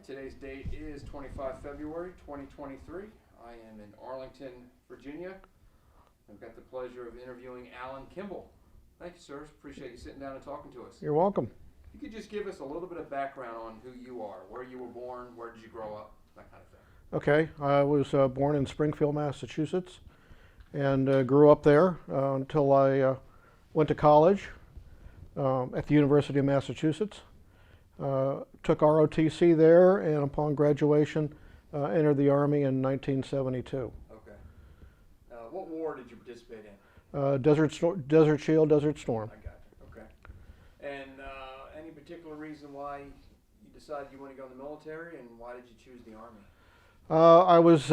Today's date is 25 February 2023. I am in Arlington, Virginia. I've got the pleasure of interviewing Alan Kimball. Thank you, sir. Appreciate you sitting down and talking to us. You're welcome. You could just give us a little bit of background on who you are, where you were born, where did you grow up, that kind of thing. Okay, I was born in Springfield, Massachusetts, and grew up there until I went to college at the University of Massachusetts. Took ROTC there, and upon graduation, entered the Army in 1972. Okay. What war did you participate in? Desert Shield, Desert Storm. I got you. Okay. And any particular reason why you decided you want to go in the military, and why did you choose the Army? I was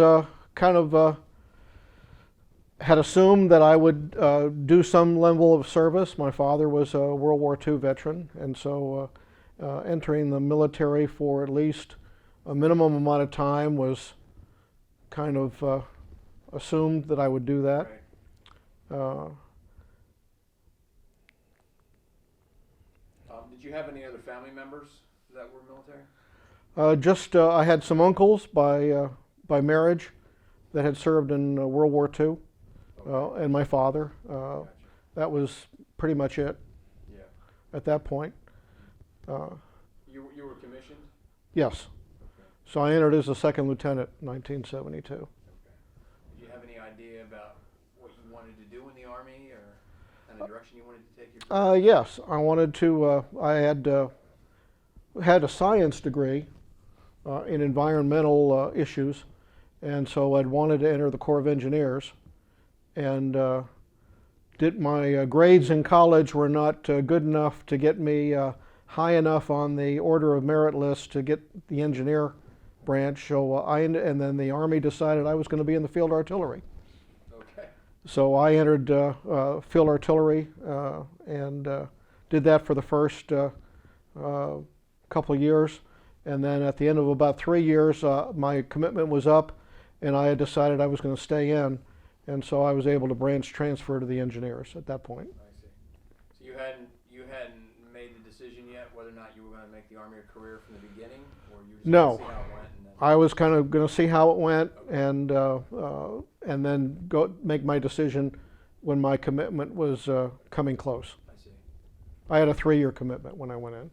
had assumed that I would do some level of service. My father was a World War II veteran, and so entering the military for at least a minimum amount of time was kind of assumed that I would do that. Right. Did you have any other family members that were military? I had some uncles by marriage that had served in World War II, Okay. and my father. Gotcha. That was pretty much it Yeah. at that point. You were commissioned? Yes. Okay. So I entered as a second lieutenant in 1972. Okay. Did you have any idea about what you wanted to do in the Army, or kind of direction you wanted to take your career? Yes, I wanted to. I had a science degree in environmental issues, and so I'd wanted to enter the Corps of Engineers, and did my grades in college were not good enough to get me high enough on the Order of Merit list to get the engineer branch. So and then the Army decided I was going to be in the field artillery. Okay. So I entered field artillery and did that for the first couple of years, and then at the end of about 3 years, my commitment was up, and I had decided I was going to stay in, and so I was able to branch transfer to the engineers at that point. I see. So you hadn't made the decision yet whether or not you were going to make the Army a career from the beginning, or you just No. going to see how it went? And then... I was kind of going to see how it went, Okay. And then go make my decision when my commitment was coming close. I see. I had a 3-year commitment when I went in.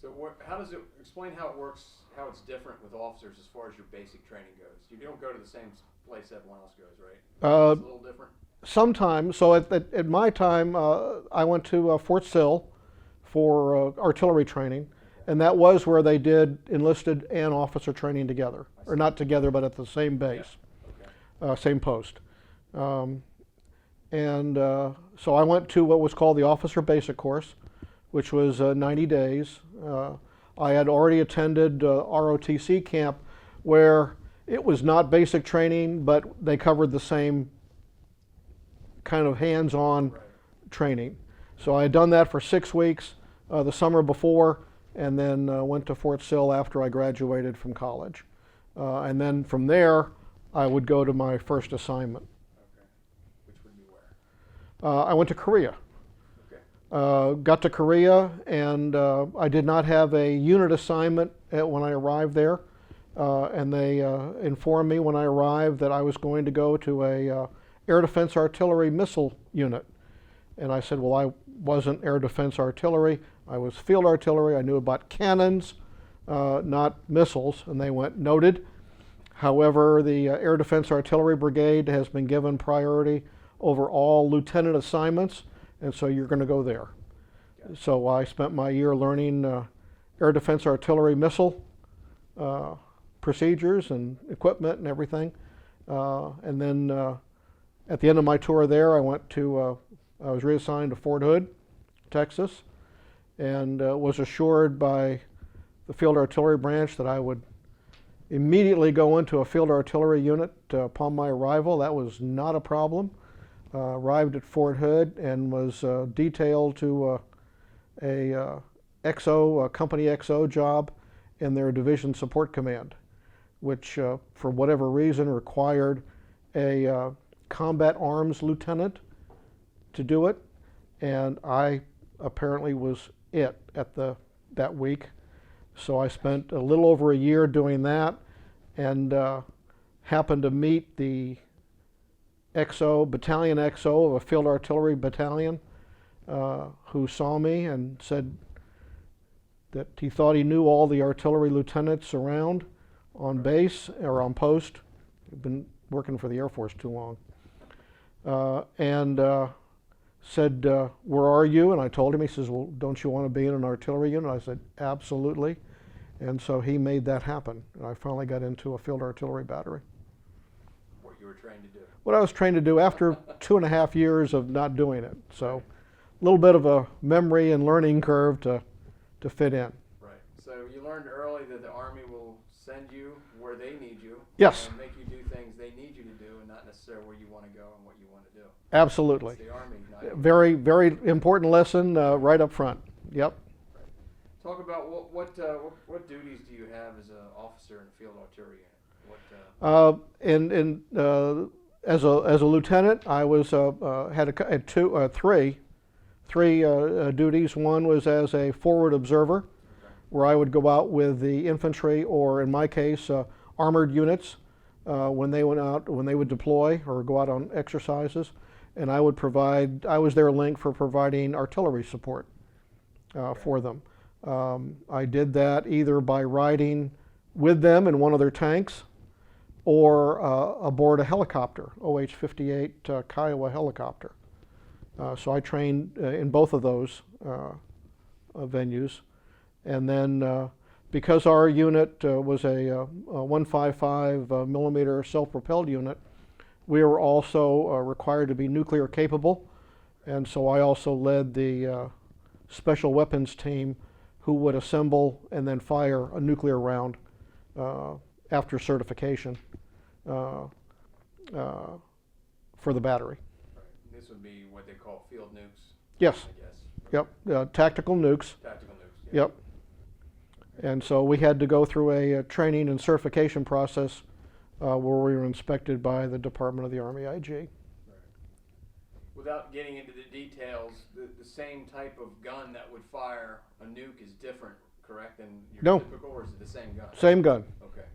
So how does it, explain how it works, how it's different with officers as far as your basic training goes? You don't go to the same place everyone else goes, right? It's a little different? Sometimes, so at my time, I went to Fort Sill for artillery training, and that was where they did enlisted and officer training together, or not together, but at the same base, Yeah. Okay. same post. So I went to what was called the Officer Basic Course, which was 90 days. I had already attended ROTC camp, where it was not basic training, but they covered the same kind of hands-on Right. training. So I had done that for 6 weeks the summer before, and then went to Fort Sill after I graduated from college. And then from there, I would go to my first assignment. Okay. Which would be where? I went to Korea. Okay. Got to Korea, and I did not have a unit assignment when I arrived there. And they informed me when I arrived that I was going to go to a air defense artillery missile unit. And I said, well, I wasn't air defense artillery. I was field artillery. I knew about cannons, not missiles. And they went, noted. However, the Air Defense Artillery Brigade has been given priority over all lieutenant assignments, and so you're going to go there. Gotcha. So I spent my year learning air defense artillery missile procedures and equipment and everything. And then at the end of my tour there, I was reassigned to Fort Hood, Texas, and was assured by the Field Artillery Branch that I would immediately go into a field artillery unit upon my arrival. That was not a problem. Arrived at Fort Hood and was detailed to a Company XO job in their Division Support Command, which for whatever reason required a combat arms lieutenant to do it, and I apparently was it at that week. So I spent a little over a year doing that, and happened to meet the battalion XO of a field artillery battalion, who saw me and said that he thought he knew all the artillery lieutenants around on base or on post. He'd been working for the Air Force too long. And said, where are you? And I told him. He says, well, don't you want to be in an artillery unit? I said, absolutely. And so he made that happen. And I finally got into a field artillery battery. What you were trained to do. What I was trained to do after 2.5 years of not doing it. So a little bit of a memory and learning curve to fit in. Right. So you learned early that the Army will send you where they need you. Yes. And make you do things they need you to do, and not necessarily where you want to go and what you want to do. Absolutely. It's the Army, not you. Very, very important lesson right up front. Yep. Right. Talk about what duties do you have as an officer in a field artillery unit? As a lieutenant, I was had three duties. One was as a forward observer, where I would go out with the infantry, or in my case, armored units, when they would deploy or go out on exercises, and I was their link for providing artillery support for them. I did that either by riding with them in one of their tanks, or aboard a helicopter, OH-58 Kiowa helicopter. So I trained in both of those venues. And then because our unit was a 155 millimeter self-propelled unit, we were also required to be nuclear capable. And so I also led the special weapons team, who would assemble and then fire a nuclear round after certification for the battery. This would be what they call field nukes. Yes. I guess. Yep. Tactical nukes. Tactical nukes. Yeah. Yep. And so we had to go through a training and certification process where we were inspected by the Department of the Army IG. Right. Without getting into the details, the same type of gun that would fire a nuke is different, correct, than your typical, or is it the same gun? Same gun. Okay.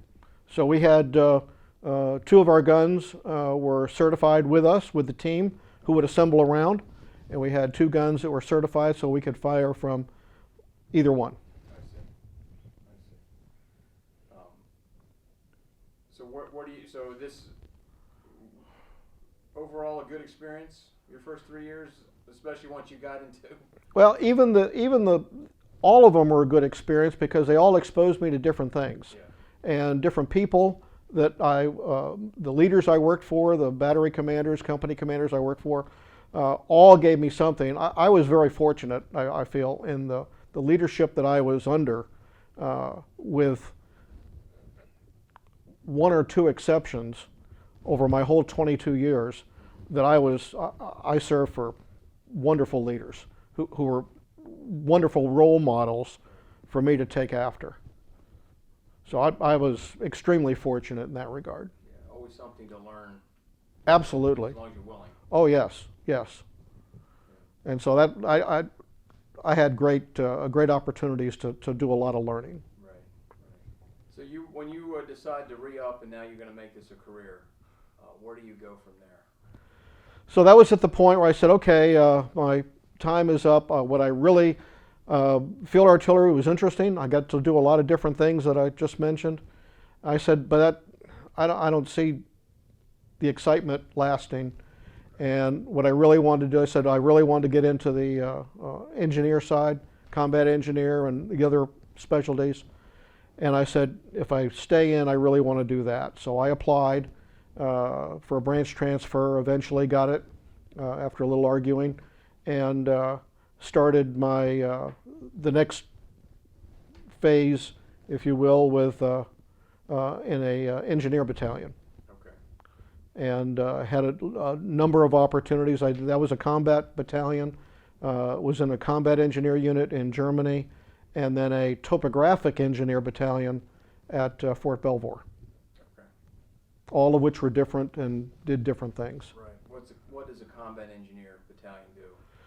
So we had two of our guns were certified with us, with the team, who would assemble around, and we had 2 guns that were certified so we could fire from either one. I see. So what do you? So this overall a good experience. Your first 3 years, especially once you got into. Well, even all of them were a good experience because they all exposed me to different things, and different people that the leaders I worked for, the battery commanders, company commanders I worked for, all gave me something. I was very fortunate, I feel, in the leadership that I was under, with 1 or 2 exceptions over my whole 22 years, that I served for wonderful leaders who were wonderful role models for me to take after. So I was extremely fortunate in that regard. Yeah, always something to learn. Absolutely. As long as you're willing. Oh yes, yes. And so that I had great opportunities to do a lot of learning. Right. So when you decide to re-up and now you're going to make this a career, where do you go from there? So that was at the point where I said, okay, my time is up. What I really field artillery was interesting. I got to do a lot of different things that I just mentioned. I said, but I don't see the excitement lasting. And what I really wanted to do, I said I really wanted to get into the engineer side, combat engineer and the other specialties. And I said, if I stay in, I really want to do that. So I applied for a branch transfer, eventually got it after a little arguing, and started my the next phase, if you will, with in a engineer battalion. Okay. And had a number of opportunities. That was a combat battalion, was in a combat engineer unit in Germany, and then a topographic engineer battalion at Fort Belvoir. Okay. All of which were different and did different things. Right. What does a combat engineer battalion do?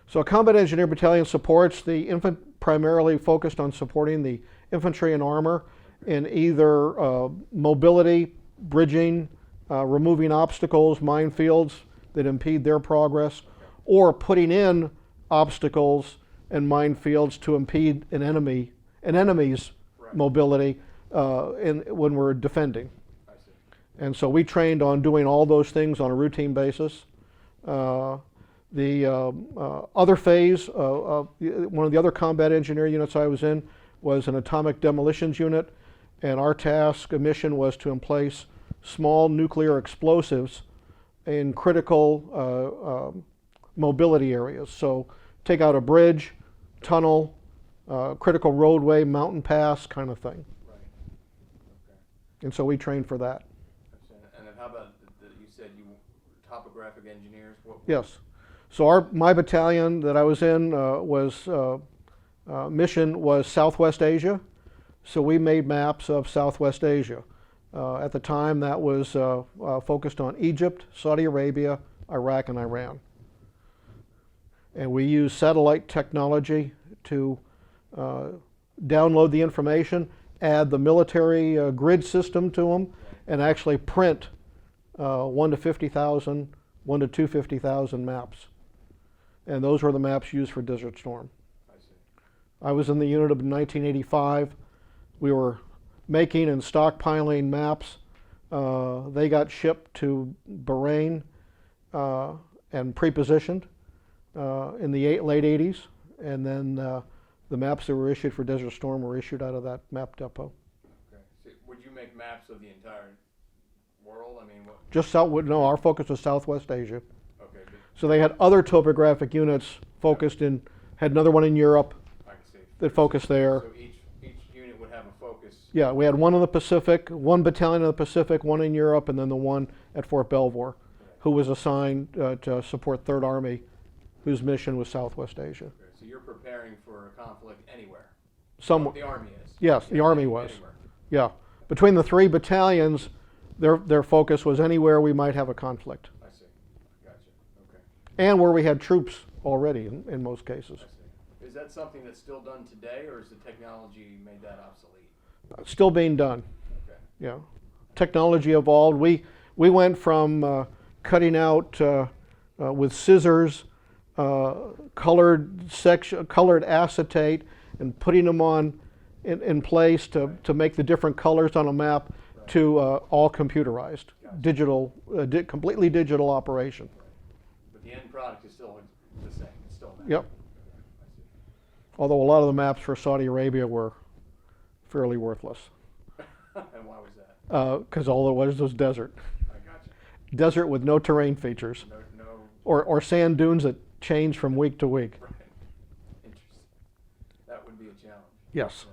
So a combat engineer battalion supports the primarily focused on supporting the infantry and armor in either mobility, bridging, removing obstacles, minefields that impede their progress, or putting in obstacles and minefields to impede an enemy's mobility when we're defending. I see. And so we trained on doing all those things on a routine basis. The other phase, one of the other combat engineer units I was in was an atomic demolitions unit, and our task, a mission, was to emplace small nuclear explosives in critical mobility areas. So take out a bridge, tunnel, critical roadway, mountain pass kind of thing. Right. Okay. And so we trained for that. And then how about you said you topographic engineers? Yes. So my battalion that I was in mission was Southwest Asia. So we made maps of Southwest Asia. At the time, that was focused on Egypt, Saudi Arabia, Iraq, and Iran. And we used satellite technology to download the information, add the military grid system to them, and actually print 1 to 50,000, 1 to 250,000 maps. And those were the maps used for Desert Storm. I see. I was in the unit of 1985. We were making and stockpiling maps. They got shipped to Bahrain and pre-positioned in the late 80s. And then the maps that were issued for Desert Storm were issued out of that map depot. Okay. So would you make maps of the entire world? I mean, what? Just no, our focus was Southwest Asia. Okay. So they had other topographic units focused in, had another one in Europe I can see. that focused there. So each unit would have a focus. Yeah, we had one in the Pacific, one battalion in the Pacific, one in Europe, and then the one at Fort Belvoir, who was assigned to support 3rd Army, whose mission was Southwest Asia. Okay. So you're preparing for a conflict anywhere. Some, The Army is. yes, the Army was. Anywhere. Yeah, between the 3 battalions, their focus was anywhere we might have a conflict, I see. Gotcha. Okay. and where we had troops already in most cases. I see. Is that something that's still done today, or has the technology made that obsolete? Still being done. Okay. Yeah, technology evolved. We went from cutting out with scissors colored acetate and putting them on in place to make the different colors on a map to all computerized, digital, completely digital operation. Right. But the end product is still the same. It's still that. Yep. Okay. I see. Although a lot of the maps for Saudi Arabia were fairly worthless, And why was that? because all it was desert. I gotcha. Desert with no terrain features, No. or sand dunes that change from week to week. Right. Interesting. That would be a challenge. Yes. Yeah.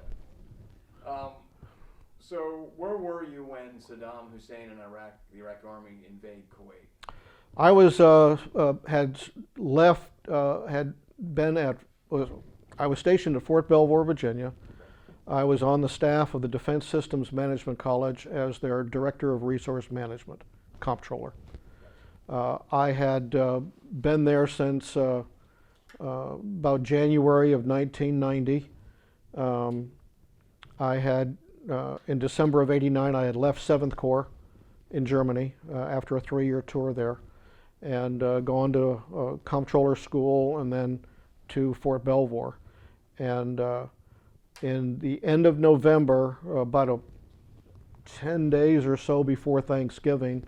So where were you when Saddam Hussein and the Iraqi army invade Kuwait? I was had left had been at I was stationed at Fort Belvoir, Virginia. I was on the staff of the Defense Systems Management College as their Director of Resource Management, Comptroller. I had been there since about January of 1990. I had, in December of '89, I had left 7th Corps in Germany after a 3-year tour there, and gone to Comptroller School and then to Fort Belvoir. And in the end of November, about 10 days or so before Thanksgiving,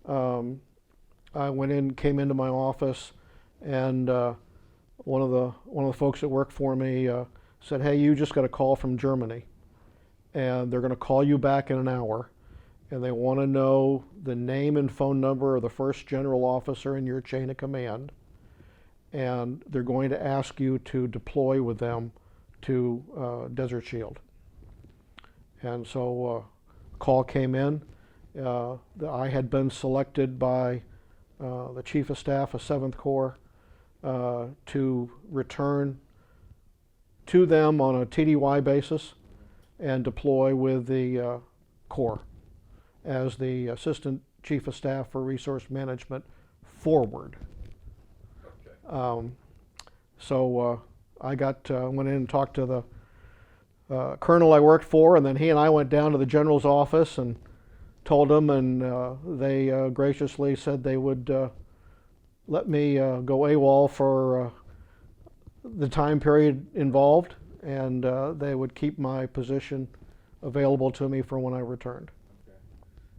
I came into my office, and one of the folks that worked for me said, "Hey, you just got a call from Germany, and they're going to call you back in an hour, and they want to know the name and phone number of the first general officer in your chain of command, and they're going to ask you to deploy with them to Desert Shield." And so a call came in. I had been selected by the Chief of Staff of 7th Corps to return to them on a TDY basis and deploy with the Corps as the Assistant Chief of Staff for Resource Management forward. Okay. So I went in and talked to colonel I worked for, and then he and I went down to the general's office and told them, and they graciously said they would let me go AWOL for the time period involved, and they would keep my position available to me for when I returned. Okay.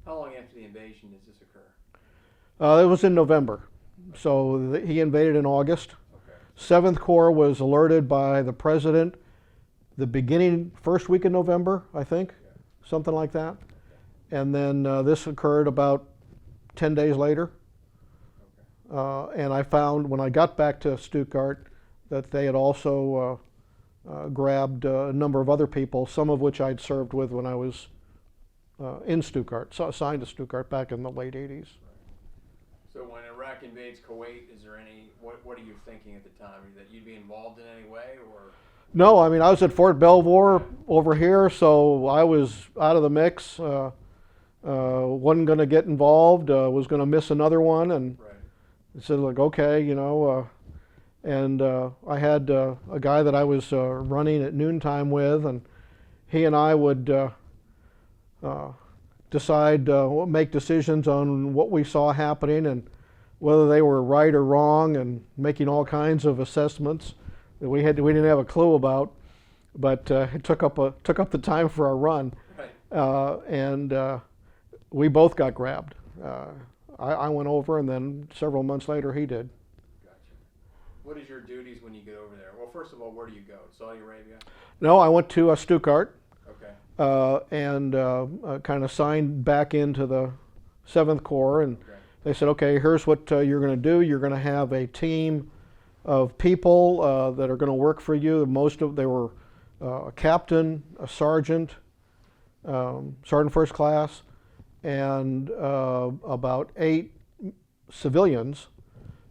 How long after the invasion does this occur? It was in November, so he invaded in August. Okay. 7th Corps was alerted by the president the first week of November, I think, something like that. And then this occurred about 10 days later. And I found when I got back to Stuttgart that they had also grabbed a number of other people, some of which I'd served with when I was in Stuttgart, so assigned to Stuttgart back in the late 80s. So when Iraq invades Kuwait, is there any, what are you thinking at the time? That you'd be involved in any way, or? No, I mean, I was at Fort Belvoir over here, so I was out of the mix. Wasn't going to get involved, was going to miss another one, and Right. I said, like, okay, you know, and I had a guy that I was running at noontime with, and he and I would decide, make decisions on what we saw happening and whether they were right or wrong, and making all kinds of assessments that we didn't have a clue about, but it took up the time for our run, Right. and we both got grabbed. I went over, and then several months later he did. Gotcha. What is your duties when you get over there? Well, first of all, where do you go? Saudi Arabia? No, I went to Stuttgart, Okay. and kind of signed back into the 7th Corps, and Okay. they said, okay, here's what you're going to do. You're going to have a team of people that are going to work for you. They were a captain, a sergeant, sergeant first class, and about 8 civilians.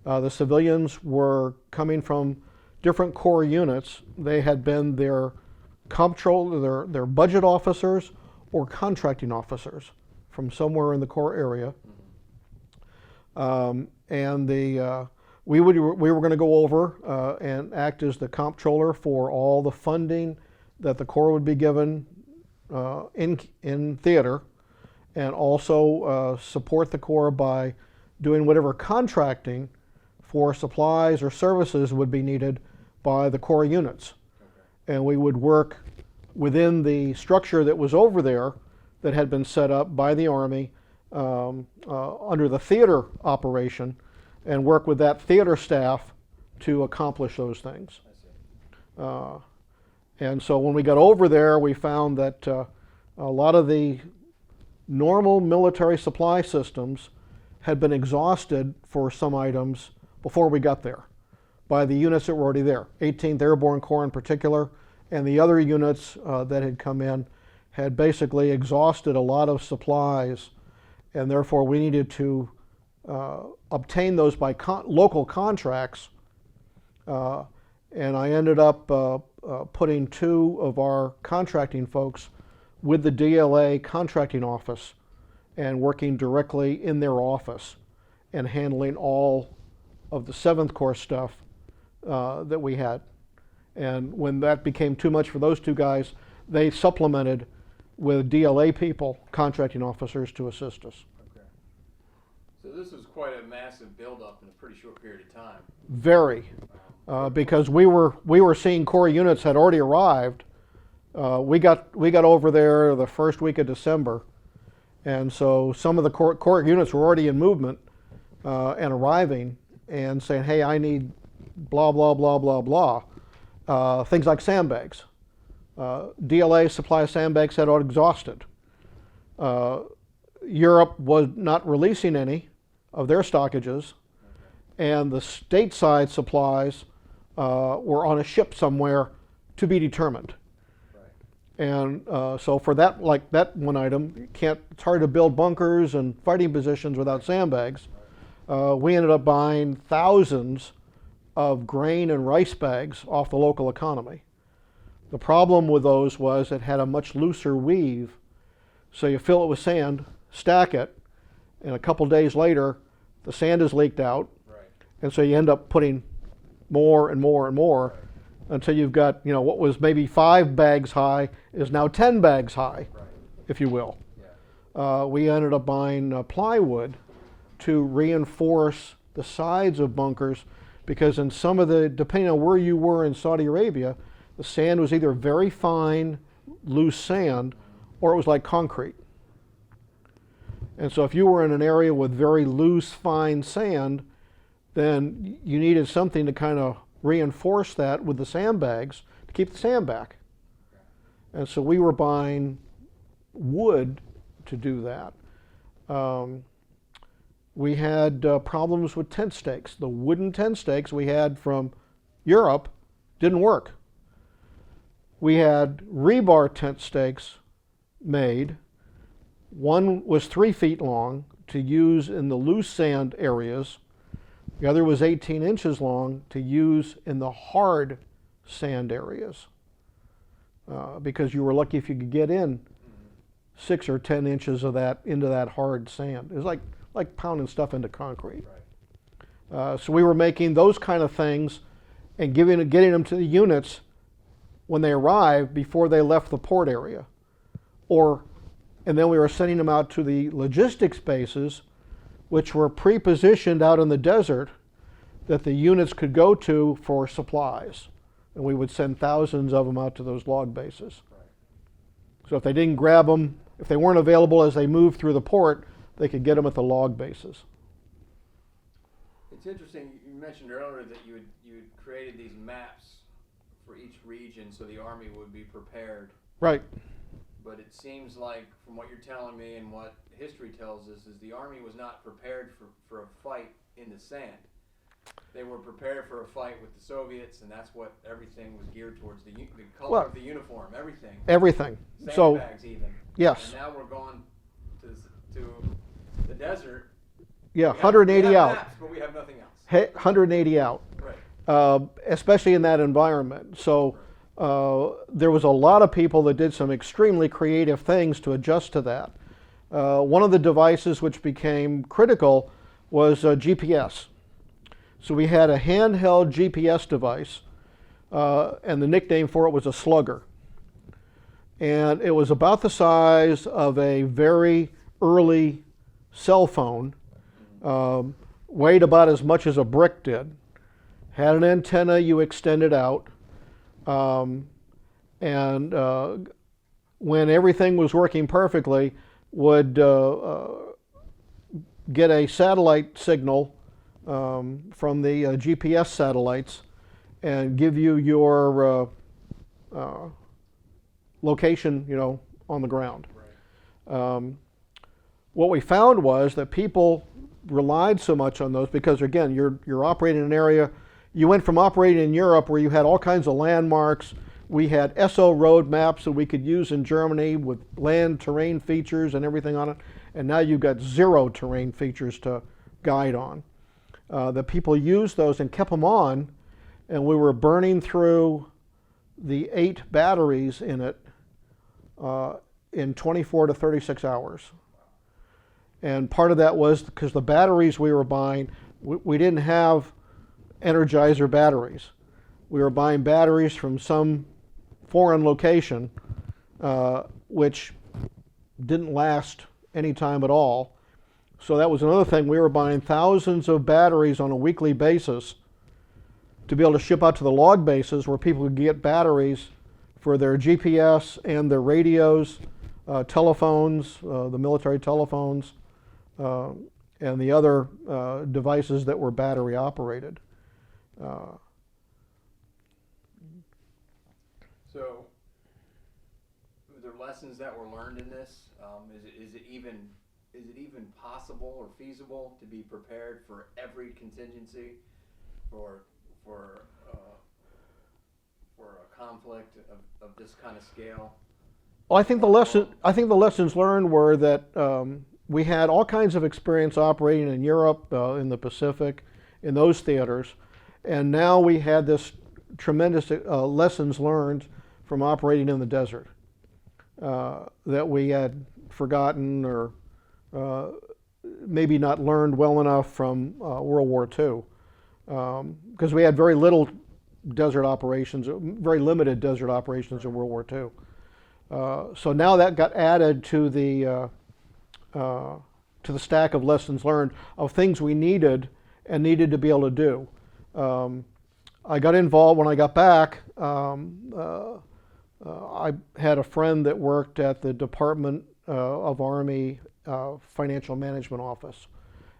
The civilians were coming from different Corps units. They had been their comptroller, their budget officers, or contracting officers from somewhere in the Corps area. And we were going to go over and act as the comptroller for all the funding that the Corps would be given in theater, and also support the Corps by doing whatever contracting for supplies or services would be needed by the Corps units. Okay. And we would work within the structure that was over there that had been set up by the Army under the theater operation, and work with that theater staff to accomplish those things. I see. And so when we got over there, we found that a lot of the normal military supply systems had been exhausted for some items before we got there by the units that were already there. 18th Airborne Corps in particular, and the other units that had come in had basically exhausted a lot of supplies, and therefore we needed to obtain those by local contracts, and I ended up putting 2 of our contracting folks with the DLA contracting office and working directly in their office and handling all of the 7th Corps stuff that we had. And when that became too much for those 2 guys, they supplemented with DLA people, contracting officers, to assist us. Okay. So this was quite a massive buildup in a pretty short period of time. Very, because we were seeing Corps units had already arrived. We got over there the first week of December, and so some of the Corps units were already in movement and arriving and saying, "Hey, I need blah blah blah blah blah," things like sandbags. DLA supply of sandbags had all exhausted. Europe was not releasing any of their stockages, and the stateside supplies were on a ship somewhere to be determined. Right. And so for that, like that one item, it's hard to build bunkers and fighting positions without sandbags. We ended up buying thousands of grain and rice bags off the local economy. The problem with those was it had a much looser weave, so you fill it with sand, stack it, and a couple days later the sand is leaked out, Right. and so you end up putting more and more and more. until you've got, you know, what was maybe 5 bags high is now 10 bags high, Right. if you will. Yeah. We ended up buying plywood to reinforce the sides of bunkers, because in some of the, depending on where you were in Saudi Arabia, the sand was either very fine, loose sand, or it was like concrete. And so if you were in an area with very loose, fine sand, then you needed something to kind of reinforce that with the sandbags to keep the sand back. And so we were buying wood to do that. We had problems with tent stakes. The wooden tent stakes we had from Europe didn't work. We had rebar tent stakes made. One was 3 feet long to use in the loose sand areas. The other was 18 inches long to use in the hard sand areas, because you were lucky if you could get in 6 or 10 inches of that into that hard sand. It was like pounding stuff into concrete. Right. So we were making those kind of things and getting them to the units when they arrived before they left the port area, and then we were sending them out to the logistics bases, which were pre-positioned out in the desert that the units could go to for supplies. And we would send thousands of them out to those log bases. Right. So if they didn't grab them, if they weren't available as they moved through the port, they could get them at the log bases. It's interesting, you mentioned earlier that you had created these maps for each region so the Army would be prepared. Right. But it seems like, from what you're telling me and what history tells us, is the Army was not prepared for a fight in the sand. They were prepared for a fight with the Soviets, and that's what everything was geared towards, the color of the uniform, everything. Everything. Sandbags even. Yes. And now we're going to the desert. Yeah, We have 180 out. Maps, but we have nothing else. 180 out. Right. Especially in that environment. So there was a lot of people that did some extremely creative things to adjust to that. One of the devices which became critical was GPS. So we had a handheld GPS device, and the nickname for it was a slugger. And it was about the size of a very early cell phone, weighed about as much as a brick did, had an antenna you extended out, and when everything was working perfectly, would get a satellite signal from the GPS satellites and give you your location, you know, on the ground. Right. What we found was that people relied so much on those because, again, you're operating in an area. You went from operating in Europe where you had all kinds of landmarks. We had SO road maps that we could use in Germany with land terrain features and everything on it, and now you've got 0 terrain features to guide on. The people used those and kept them on, and we were burning through the 8 batteries in it in 24 to 36 hours. And part of that was because the batteries we were buying, we didn't have Energizer batteries. We were buying batteries from some foreign location, which didn't last any time at all. So that was another thing. We were buying thousands of batteries on a weekly basis to be able to ship out to the log bases where people could get batteries for their GPS and their radios, telephones, the military telephones, and the other devices that were battery operated. So, were there lessons that were learned in this? Is it even possible or feasible to be prepared for every contingency, for a conflict of this kind of scale? Well, I think the lessons learned were that we had all kinds of experience operating in Europe, in the Pacific, in those theaters, and now we had this tremendous lessons learned from operating in the desert that we had forgotten or maybe not learned well enough from World War II, because we had very little desert operations, very limited desert operations in World War II. So now that got added to the stack of lessons learned of things we needed and needed to be able to do. I got involved when I got back. I had a friend that worked at the Department of Army Financial Management Office.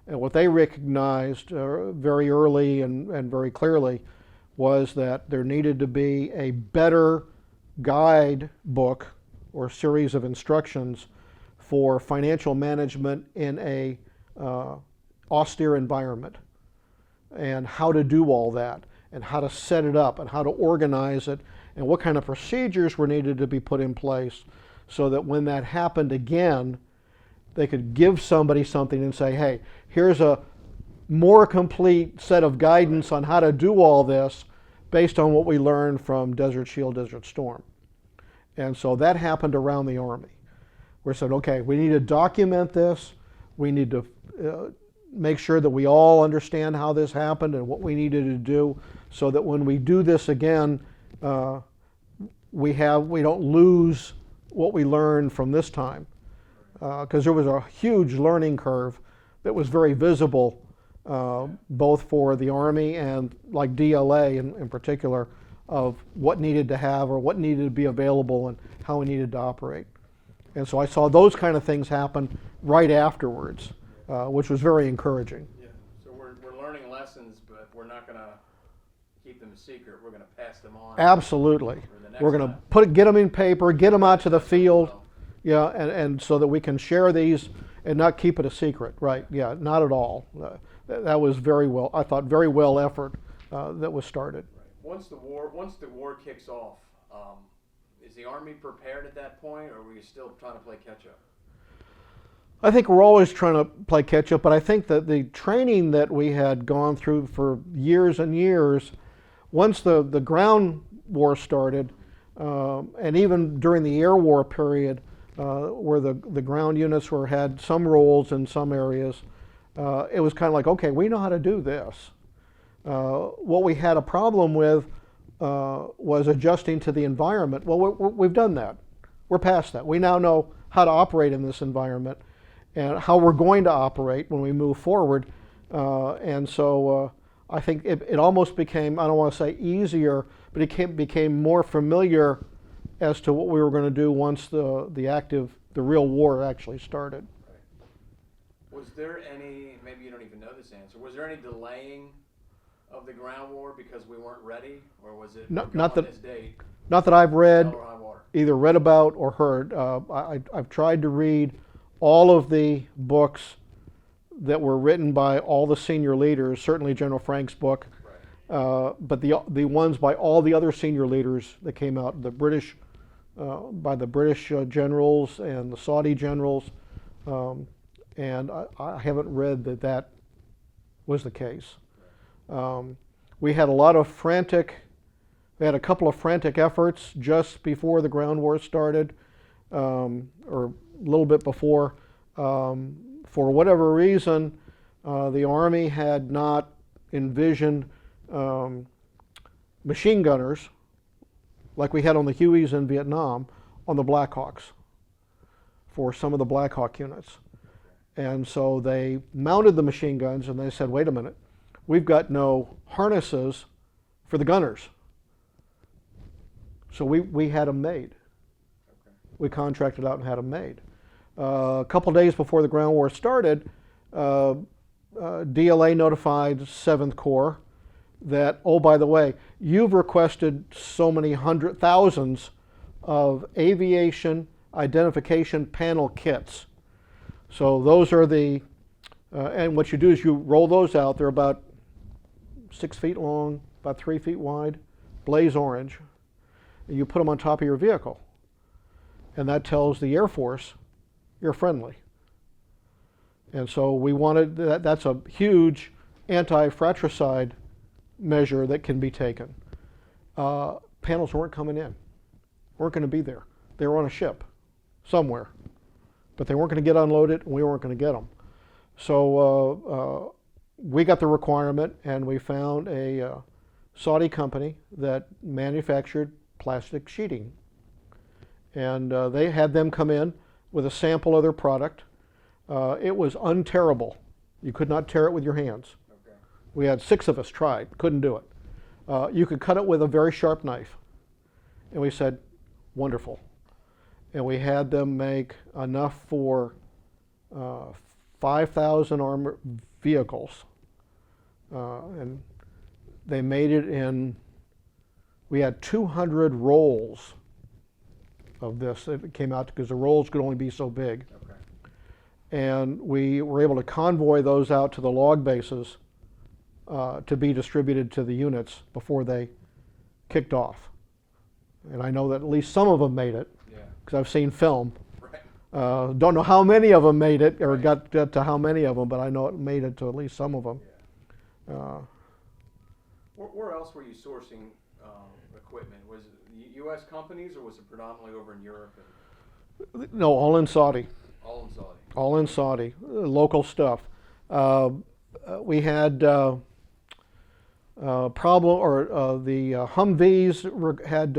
And what they recognized very early and very clearly was that there needed to be a better guide book or series of instructions for financial management in a austere environment, and how to do all that, and how to set it up, and how to organize it, and what kind of procedures were needed to be put in place so that when that happened again, they could give somebody something and say, hey, here's a more complete set of guidance on how to do all this based on what we learned from Desert Shield, Desert Storm. And so that happened around the Army. We said, okay, we need to document this. We need to make sure that we all understand how this happened and what we needed to do so that when we do this again, we don't lose what we learned from this time. Because there was a huge learning curve that was very visible, both for the Army and like DLA in particular, of what needed to have or what needed to be available and how we needed to operate. And so I saw those kind of things happen right afterwards, which was very encouraging. Yeah. So we're learning lessons, but we're not going to keep them a secret. We're going to pass them on. Absolutely. We're going to get them in paper, get them out to the field. Yeah, and so that we can share these and not keep it a secret, right? Yeah, not at all. That was very well, I thought, very well effort that was started. Right. Once the war kicks off, is the Army prepared at that point, or were you still trying to play catch up? I think we're always trying to play catch up, but I think that the training that we had gone through for years and years, once the ground war started, and even during the air war period, where the ground units had some roles in some areas, it was kind of like, okay, we know how to do this. What we had a problem with was adjusting to the environment. Well, we've done that. We're past that. We now know how to operate in this environment and how we're going to operate when we move forward. And so I think it almost became, I don't want to say easier, but it became more familiar as to what we were going to do once the real war actually started. Right. Was there any, maybe you don't even know this answer, was there any delaying of the ground war because we weren't ready, or was it not this date? Not that I've read, water? Either read about or heard. I've tried to read all of the books that were written by all the senior leaders, certainly General Frank's book, right. But the ones by all the other senior leaders that came out, the British, by the British generals and the Saudi generals, and I haven't read that was the case. We had a couple of frantic efforts just before the ground war started, or a little bit before. For whatever reason, the Army had not envisioned machine gunners like we had on the Hueys in Vietnam on the Black Hawks for some of the Black Hawk units. And so they mounted the machine guns and they said, wait a minute, we've got no harnesses for the gunners. So we had them made. Okay. We contracted out and had them made. A couple days before the ground war started, DLA notified 7th Corps that, oh, by the way, you've requested so many thousands of aviation identification panel kits. So those are and what you do is you roll those out. They're about 6 feet long, about 3 feet wide, blaze orange. And you put them on top of your vehicle. And that tells the Air Force, you're friendly. And so we wanted, that's a huge anti-fratricide measure that can be taken. Panels weren't coming in, weren't going to be there. They were on a ship somewhere, but they weren't going to get unloaded and we weren't going to get them. So we got the requirement and we found a Saudi company that manufactured plastic sheeting. And they had them come in with a sample of their product. It was unterrible. You could not tear it with your hands. Okay. We had 6 of us tried, couldn't do it. You could cut it with a very sharp knife. And we said, wonderful. And we had them make enough for 5,000 armored vehicles. And they made it in, we had 200 rolls of this. It came out because the rolls could only be so big. Okay. And we were able to convoy those out to the log bases to be distributed to the units before they kicked off. And I know that at least some of them made it, because I've seen film. Right. Don't know how many of them made it, or Right. got to how many of them, but I know it made it to at least some of them. Yeah. Where else were you sourcing equipment? Was it U.S. companies, or was it predominantly over in Europe? No, all in Saudi. All in Saudi. All in Saudi, local stuff. We had problem, or the Humvees had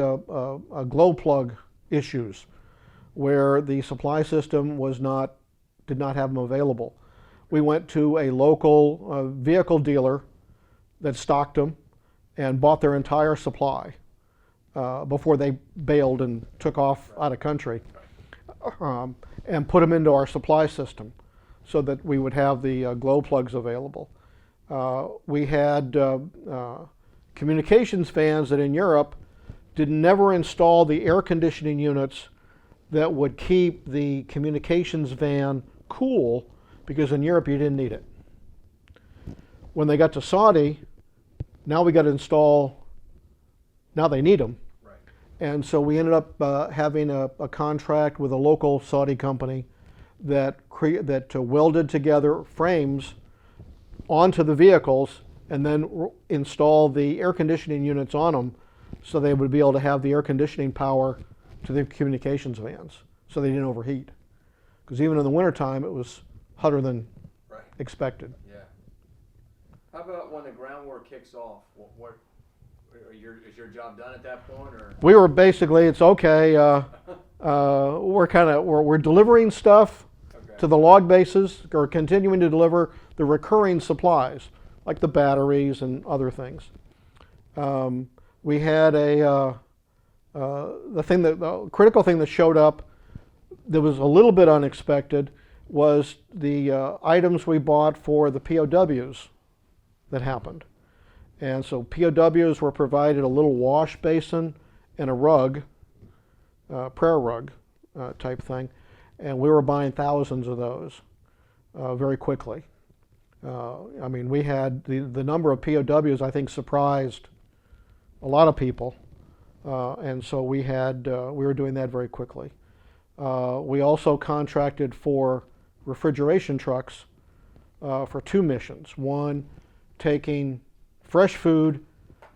glow plug issues, where the supply system did not have them available. We went to a local vehicle dealer that stocked them and bought their entire supply before they bailed and took off out of country, and put them into our supply system so that we would have the glow plugs available. We had communications fans that in Europe never install the air conditioning units that would keep the communications van cool, because in Europe you didn't need it. When they got to Saudi, now we got to install, now they need them. Right. And so we ended up having a contract with a local Saudi company that welded together frames onto the vehicles and then install the air conditioning units on them, so they would be able to have the air conditioning power to the communications vans, so they didn't overheat. Because even in the wintertime, it was hotter than Right. expected. Yeah. How about when the ground war kicks off? Is your job done at that point, or? We were basically, it's okay. We're delivering stuff Okay. to the log bases, or continuing to deliver the recurring supplies, like the batteries and other things. We had the critical thing that showed up that was a little bit unexpected was the items we bought for the POWs that happened. And so POWs were provided a little wash basin and a rug, prayer rug type thing, and we were buying thousands of those very quickly. I mean, we had the number of POWs, I think, surprised a lot of people, and so we were doing that very quickly. We also contracted for refrigeration trucks for 2 missions. One, taking fresh food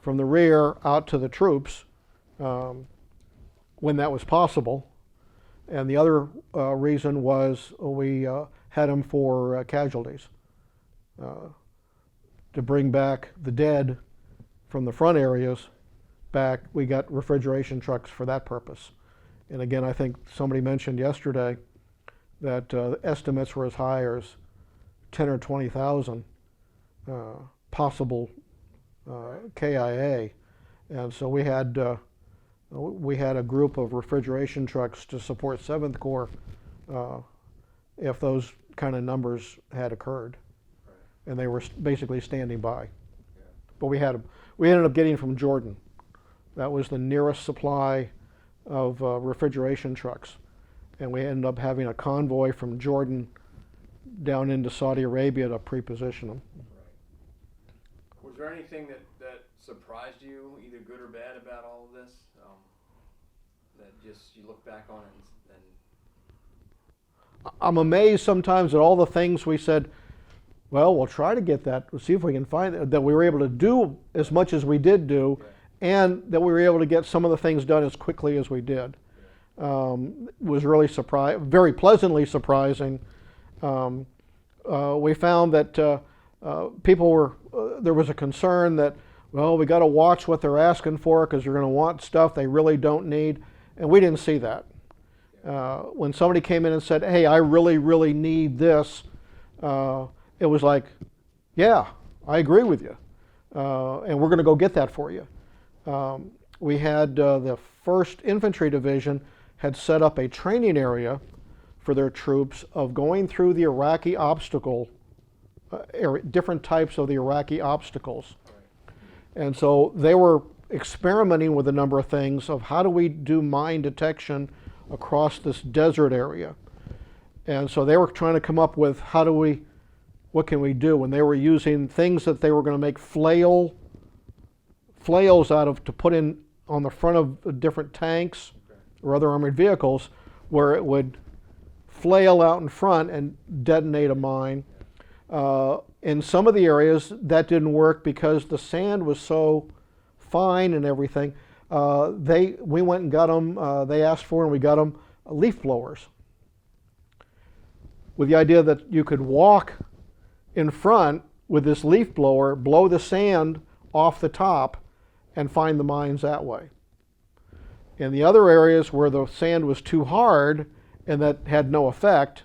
from the rear out to the troops when that was possible, and the other reason was we had them for casualties, to bring back the dead from the front areas back. We got refrigeration trucks for that purpose. And again, I think somebody mentioned yesterday that estimates were as high as 10 or 20,000 possible KIA, and so we had a group of refrigeration trucks to support 7th Corps if those kind of numbers had occurred, and they were basically standing by. Yeah. But we ended up getting from Jordan. That was the nearest supply of refrigeration trucks, and we ended up having a convoy from Jordan down into Saudi Arabia to pre-position them. Right. Was there anything that surprised you, either good or bad, about all of this? That just you look back on it and I'm amazed sometimes at all the things we said, well, we'll try to get that, we'll see if we can find it, that we were able to do as much as we did do, and that we were able to get some of the things done as quickly as we did. Was really very pleasantly surprising. We found that there was a concern that well, we got to watch what they're asking for because you're going to want stuff they really don't need. And we didn't see that. When somebody came in and said, hey, I really, really need this, it was like, yeah, I agree with you. And we're going to go get that for you. We had the 1st Infantry Division had set up a training area for their troops of going through the Iraqi obstacle, different types of the Iraqi obstacles. And so they were experimenting with a number of things of how do we do mine detection across this desert area. And so they were trying to come up with what can we do? And they were using things that they were going to make flails out of to put in on the front of different tanks or other armored vehicles where it would flail out in front and detonate a mine. In some of the areas that didn't work because the sand was so fine and everything. We went and got them, they asked for and we got them leaf blowers with the idea that you could walk in front with this leaf blower, blow the sand off the top and find the mines that way. In the other areas where the sand was too hard and that had no effect,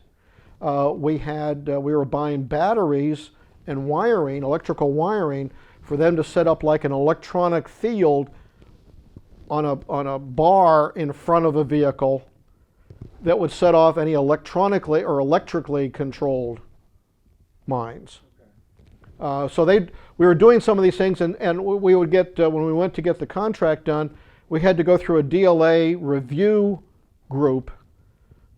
we were buying batteries and wiring, electrical wiring, for them to set up like an electronic field on a bar in front of a vehicle that would set off any electronically or electrically controlled mines. So we were doing some of these things, and we would get, when we went to get the contract done, we had to go through a DLA review group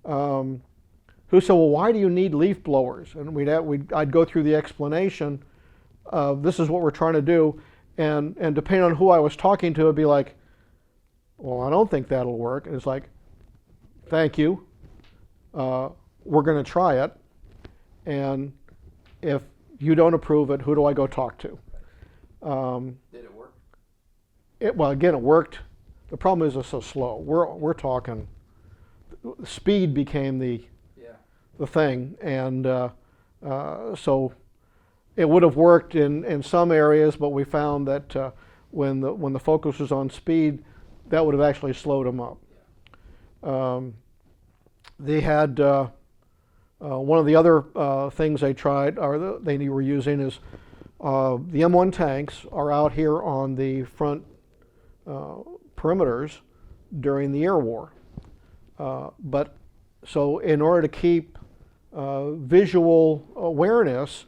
who said, well, why do you need leaf blowers? And I'd go through the explanation of this is what we're trying to do, and depending on who I was talking to, it'd be like, well, I don't think that'll work. And it's like, thank you. We're going to try it, and if you don't approve it, who do I go talk to? Did it work? Well, again, it worked. The problem is it's so slow. We're talking. Speed became the thing, and so it would have worked in some areas, but we found that when the focus was on speed, that would have actually slowed them up. They had one of the other things they tried, or they were using, is the M1 tanks are out here on the front perimeters during the air war. But so in order to keep visual awareness,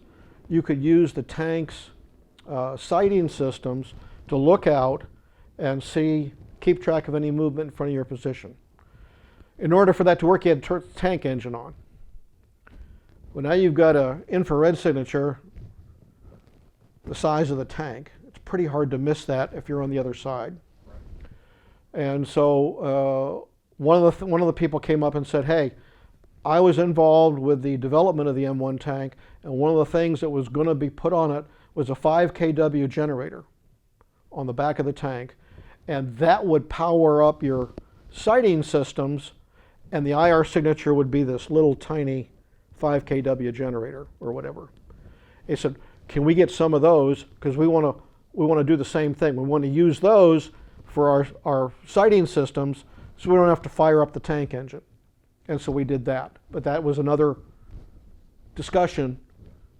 you could use the tank's sighting systems to look out and keep track of any movement in front of your position. In order for that to work, you had to turn the tank engine on. Well, now you've got an infrared signature the size of the tank. It's pretty hard to miss that if you're on the other side. Right. And so one of the people came up and said, hey, I was involved with the development of the M1 tank, and one of the things that was going to be put on it was a 5 kW generator on the back of the tank, and that would power up your sighting systems, and the IR signature would be this little tiny 5 kW generator or whatever. He said, can we get some of those, because we want to do the same thing. We want to use those for our sighting systems so we don't have to fire up the tank engine. And so we did that. But that was another discussion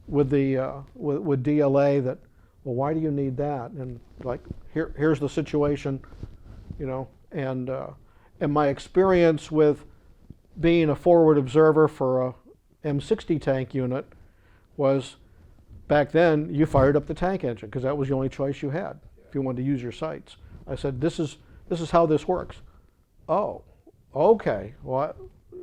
with with DLA that, well, why do you need that? And like, here's the situation, you know. And my experience with being a forward observer for a M60 tank unit was, back then, you fired up the tank engine because that was the only choice you had if you wanted to use your sights. I said, this is how this works. Oh, okay. Well,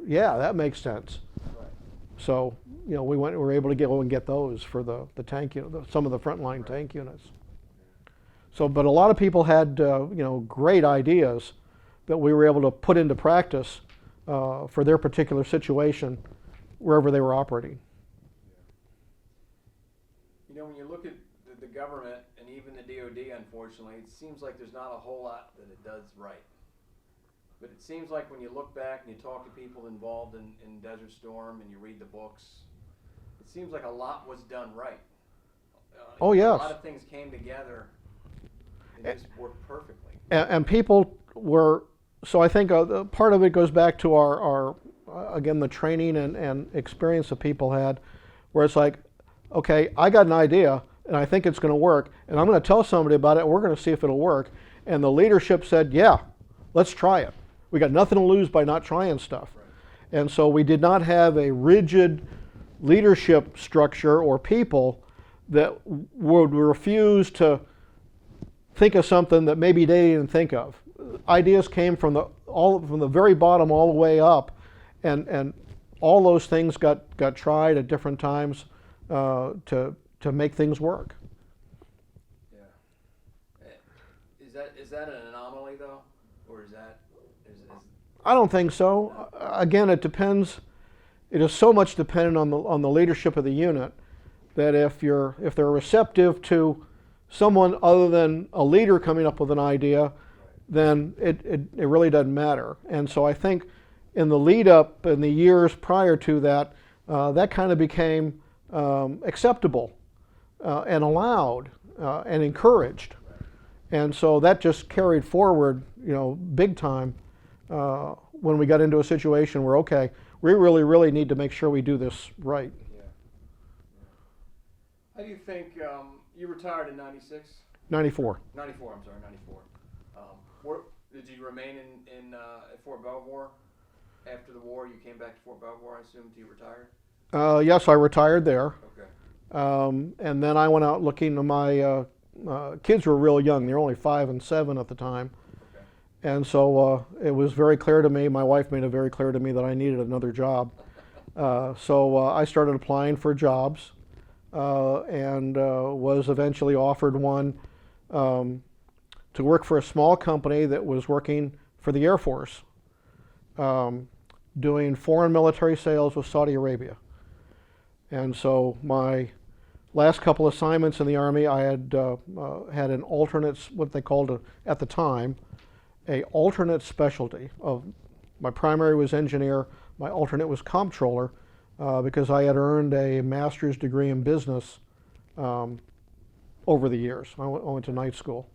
yeah, that makes sense. Right. So, you know, we were able to go and get those for the tank unit, some of the frontline tank units. So, but a lot of people had, you know, great ideas that we were able to put into practice for their particular situation wherever they were operating. You know, when you look at the government and even the DoD, unfortunately, it seems like there's not a whole lot that it does right. But it seems like when you look back and you talk to people involved in Desert Storm and you read the books, it seems like a lot was done right. Oh, yes. A lot of things came together It just worked perfectly. And people were, so I think part of it goes back to our again, the training and experience that people had, where it's like, okay, I got an idea and I think it's going to work, and I'm going to tell somebody about it, and we're going to see if it'll work. And the leadership said, yeah, let's try it. We got nothing to lose by not trying stuff. Right. And so we did not have a rigid leadership structure or people that would refuse to think of something that maybe they didn't think of. Ideas came from the very bottom all the way up, and all those things got tried at different times to make things work. Yeah. Is that an anomaly though, or is that I don't think so. Again, it depends. It is so much dependent on the leadership of the unit that if they're receptive to someone other than a leader coming up with an idea, then it really doesn't matter. And so I think in the lead up in the years prior to that, that kind of became acceptable and allowed and encouraged. And so that just carried forward, big time when we got into a situation where, okay, we really need to make sure we do this right. Yeah. How do you think, you retired in 96? 94. 94, I'm sorry, 94. Did you remain in at Fort Belvoir after the war? You came back to Fort Belvoir, I assume, till you retired? Yes, I retired there. Okay. And then I went out looking. My kids were real young. They were only 5 and 7 at the time. Okay. And so it was very clear to me, my wife made it very clear to me that I needed another job. So I started applying for jobs and was eventually offered one to work for a small company that was working for the Air Force, doing foreign military sales with Saudi Arabia. And so my last couple assignments in the Army, I had had an alternate, what they called at the time, a alternate specialty. My primary was engineer, my alternate was comptroller, because I had earned a master's degree in business over the years. I went to night school.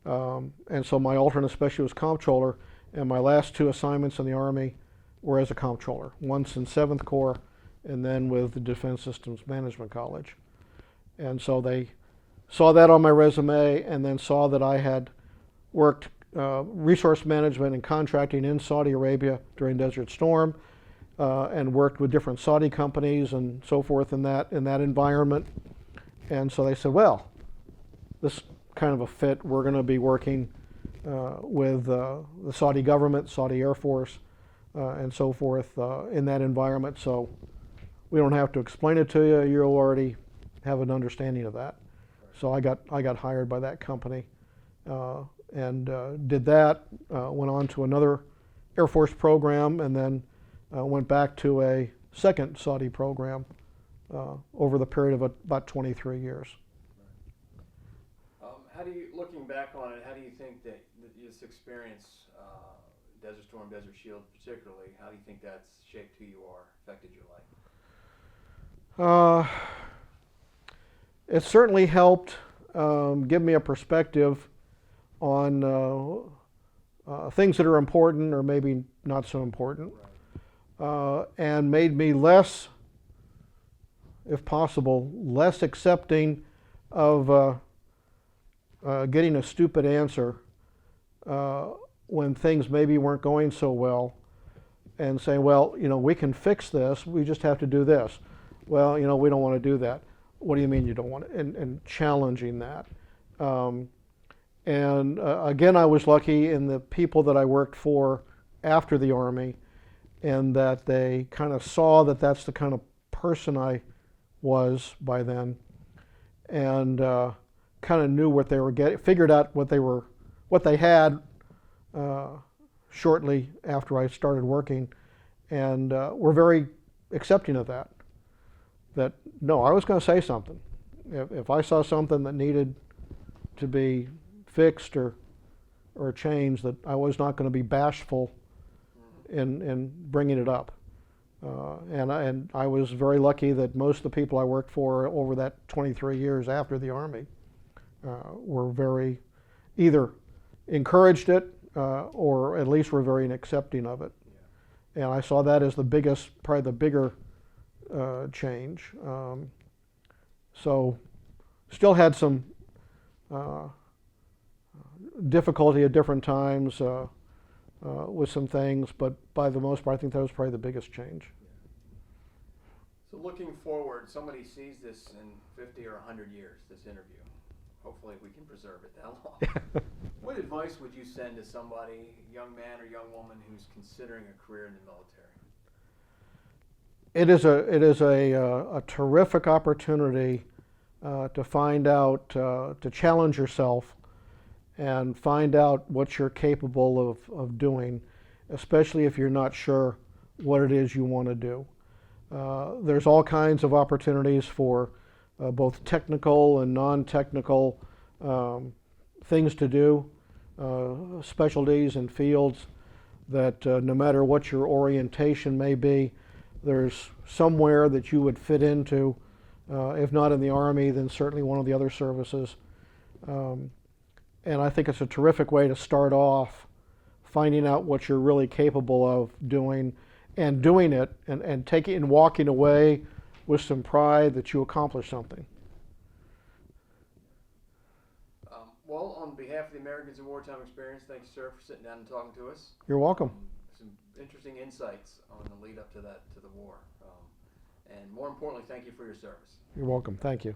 And so my alternate specialty was comptroller, and my last 2 assignments in the Army were as a comptroller, once in 7th Corps and then with the Defense Systems Management College. And so they saw that on my resume and then saw that I had worked resource management and contracting in Saudi Arabia during Desert Storm, and worked with different Saudi companies and so forth in that environment. And so they said, well, this kind of a fit. We're going to be working with the Saudi government, Saudi Air Force, and so forth in that environment. So we don't have to explain it to you. You'll already have an understanding of that. So I got hired by that company and did that. Went on to another Air Force program, and then went back to a second Saudi program over the period of about 23 years. How do you, looking back on it, how do you think that this experience, Desert Storm, Desert Shield particularly, how do you think that's shaped who you are, affected your life? It certainly helped give me a perspective on things that are important or maybe not so important, and made me less, if possible, less accepting of getting a stupid answer when things maybe weren't going so well, and saying, well, we can fix this, we just have to do this. Well, we don't want to do that. What do you mean you don't want it? And challenging that. Again, I was lucky in the people that I worked for after the Army, and that they kind of saw that that's the kind of person I was by then, and kind of knew what they were getting, figured out what they had shortly after I started working, and were very accepting of that. That no, I was going to say something. If I saw something that needed to be fixed or changed, that I was not going to be bashful in bringing it up. And I was very lucky that most of the people I worked for over that 23 years after the Army were very either encouraged it or at least were very accepting of it. Yeah. And I saw that as the biggest, probably the bigger change. So still had some difficulty at different times with some things, but by the most part, I think that was probably the biggest change. So looking forward, somebody sees this in 50 or 100 years, this interview. Hopefully we can preserve it that long. What advice would you send to somebody, young man or young woman, who's considering a career in the military? It is a terrific opportunity to find out, to challenge yourself and find out what you're capable of doing, especially if you're not sure what it is you want to do. There's all kinds of opportunities for both technical and non-technical things to do, specialties and fields that no matter what your orientation may be, there's somewhere that you would fit into, if not in the Army, then certainly one of the other services. And I think it's a terrific way to start off finding out what you're really capable of doing and doing it and taking and walking away with some pride that you accomplished something. Well, on behalf of the Americans in Wartime Experience, thanks, sir, for sitting down and talking to us. You're welcome. Some interesting insights on the lead up to the war. And more importantly, thank you for your service. You're welcome. Thank you.